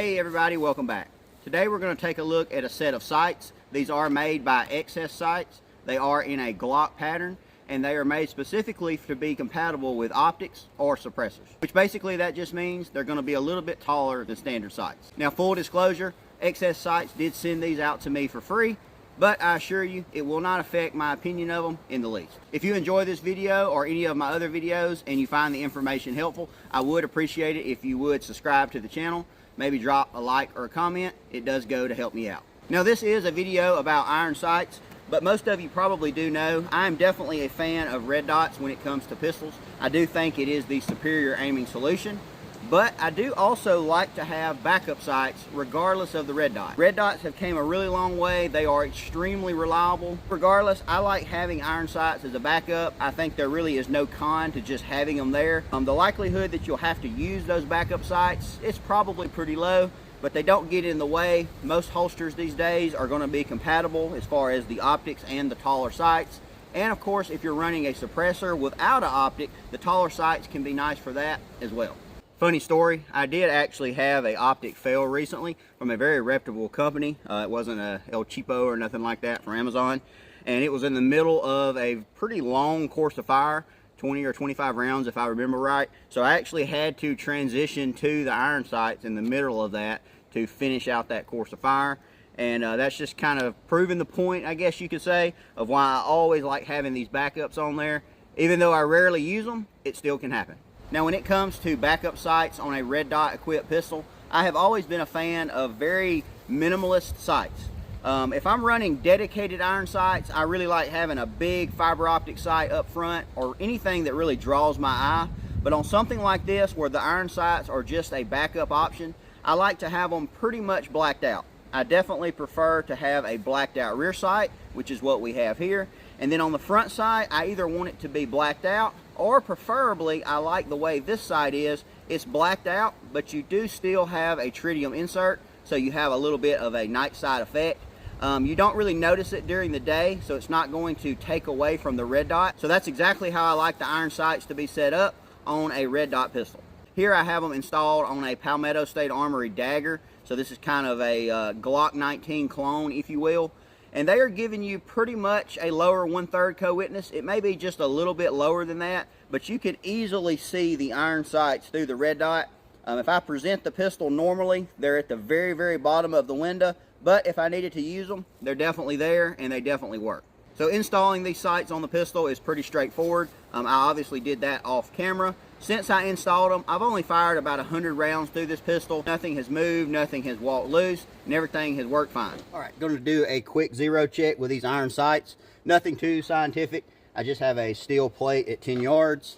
Hey everybody, welcome back. Today we're going to take a look at a set of sights. These are made by Excess Sights. They are in a Glock pattern and they are made specifically to be compatible with optics or suppressors, which basically that just means they're going to be a little bit taller than standard sights. Now, full disclosure, Excess Sights did send these out to me for free, but I assure you it will not affect my opinion of them in the least. If you enjoy this video or any of my other videos and you find the information helpful, I would appreciate it if you would subscribe to the channel. Maybe drop a like or a comment. It does go to help me out. Now, this is a video about iron sights, but most of you probably do know I'm definitely a fan of red dots when it comes to pistols. I do think it is the superior aiming solution, but I do also like to have backup sights regardless of the red dot. Red dots have came a really long way. They are extremely reliable. Regardless, I like having iron sights as a backup. I think there really is no con to just having them there. The likelihood that you'll have to use those backup sights is probably pretty low, but they don't get in the way. Most holsters these days are going to be compatible as far as the optics and the taller sights. And of course, if you're running a suppressor without an optic, the taller sights can be nice for that as well. Funny story, I did actually have a optic fail recently from a very reputable company. It wasn't a El Cheapo or nothing like that from Amazon. And it was in the middle of a pretty long course of fire, 20 or 25 rounds if I remember right. So I actually had to transition to the iron sights in the middle of that to finish out that course of fire. And that's just kind of proving the point, I guess you could say, of why I always like having these backups on there. Even though I rarely use them, it still can happen. Now, when it comes to backup sights on a red dot equipped pistol, I have always been a fan of very minimalist sights. If I'm running dedicated iron sights, I really like having a big fiber optic sight up front or anything that really draws my eye. But on something like this, where the iron sights are just a backup option, I like to have them pretty much blacked out. I definitely prefer to have a blacked out rear sight, which is what we have here. And then on the front side, I either want it to be blacked out, or preferably, I like the way this side is. It's blacked out, but you do still have a tritium insert, so you have a little bit of a night side effect. You don't really notice it during the day, so it's not going to take away from the red dot. So that's exactly how I like the iron sights to be set up on a red dot pistol. Here I have them installed on a Palmetto State Armory dagger. So this is kind of a Glock 19 clone, if you will. And they are giving you pretty much a lower 1/3 co-witness. It may be just a little bit lower than that, but you can easily see the iron sights through the red dot. If I present the pistol normally, they're at the very, very bottom of the window. But if I needed to use them, they're definitely there and they definitely work. So installing these sights on the pistol is pretty straightforward. I obviously did that off camera. Since I installed them, I've only fired about 100 rounds through this pistol. Nothing has moved, nothing has walked loose, and everything has worked fine. All right, going to do a quick zero check with these iron sights. Nothing too scientific. I just have a steel plate at 10 yards.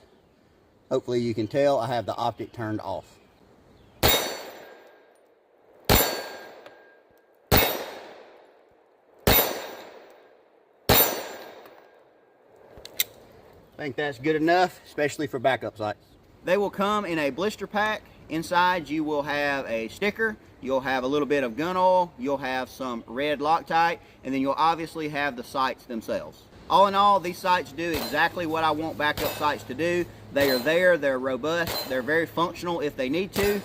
Hopefully you can tell I have the optic turned off. I think that's good enough, especially for backup sights. They will come in a blister pack. Inside you will have a sticker, you'll have a little bit of gun oil, you'll have some red Loctite, and then you'll obviously have the sights themselves. All in all, these sights do exactly what I want backup sights to do. They are there, they're robust, they're very functional if they need to,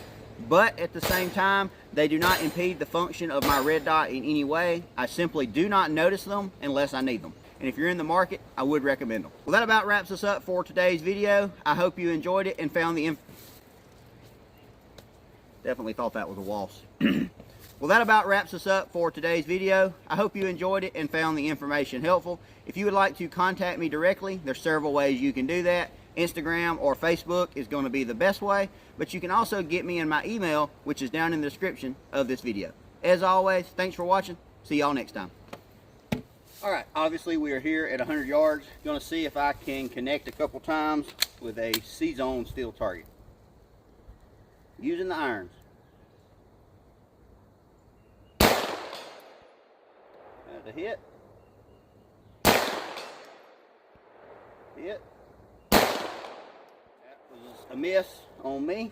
but at the same time, they do not impede the function of my red dot in any way. I simply do not notice them unless I need them. And if you're in the market, I would recommend them. Well, that about wraps us up for today's video. I hope you enjoyed it and found the definitely thought that was a waltz. Well, that about wraps us up for today's video. I hope you enjoyed it and found the information helpful. If you would like to contact me directly, there's several ways you can do that. Instagram or Facebook is going to be the best way, but you can also get me in my email, which is down in the description of this video. As always, thanks for watching. See y'all next time. All right, obviously we are here at 100 yards. Gonna see if I can connect a couple times with a C-zone steel target. Using the irons. That's a hit. Hit. That was a miss on me.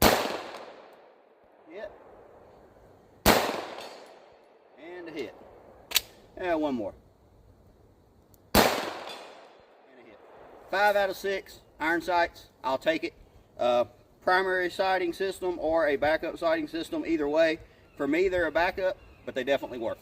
Hit. And a hit. And one more. And a hit. 5 out of 6 iron sights. I'll take it. primary sighting system or a backup sighting system. Either way, for me they're a backup, but they definitely work.